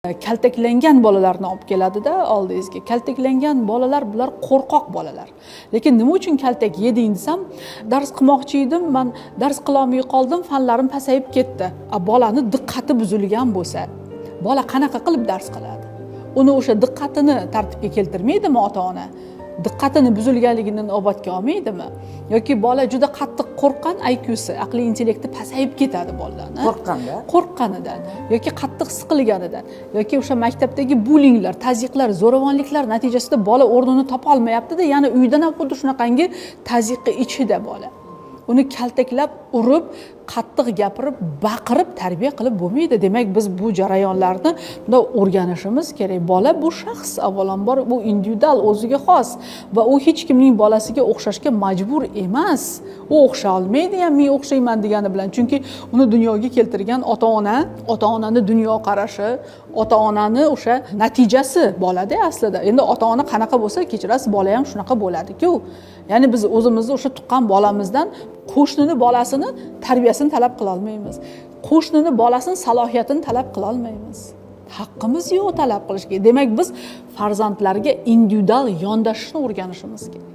Kaltaklangan bolalarni olib keladida oldingizga. Kaltaklangan bolalar bular qo'rqoq bolalar. Lekin nima uchun kaltak yeding desam, dars qilmoqchi edim, men dars qila olmay qoldim, fanlarim pasayib ketdi. Bolani diqqati buzilgan bo'lsa, bola qanaqa qilib dars qiladi? Uni o'sha diqqatini tartibga keltirmaydimi ota-ona? Diqqatini buzilganligini inobatga olmaydimi? Yoki bola juda qattiq qo'rqqan, IQsi, aqliy intellekti pasayib ketadi bolalarni. Qo'rqqanidan yoki qattiq siqilganidan yoki o'sha maktabdagi bulinglar, tazyiqlar, zo'ravonliklar natijasida bola o'rnini topa olmayapti-da, yana uydan ham xuddi shunaqangi tazyiqqa ichida bola. Uni kaltaklab, urib, qattiq gapirib, baqirib tarbiya qilib bo'lmaydi. Demak, biz bu jarayonlarni bunda o'rganishimiz kerak. Bola bu shaxs, avvalambor bu individual, o'ziga xos va u hech kimning bolasiga o'xshashga majbur emas. U o'xsha olmaydi ham men o'xshayman degani bilan. Chunki uni dunyoga keltirgan ota-ona, ota-onani dunyo qarashi, ota-onani o'sha natijasi bolada aslida. Endi ota-ona qanaqa bo'lsa, kechirasiz, bola ham shunaqa bo'ladi-ku. Ya'ni biz o'zimizni o'sha tuqqan bolamizdan qo'shnini bolasini tarbiyasini talab qila olmaymiz. Qo'shnini bolasini salohiyatini talab qila olmaymiz. Haqqimiz yo'q talab qilishga. Demak, biz farzandlarga individual yondashishni o'rganishimiz kerak.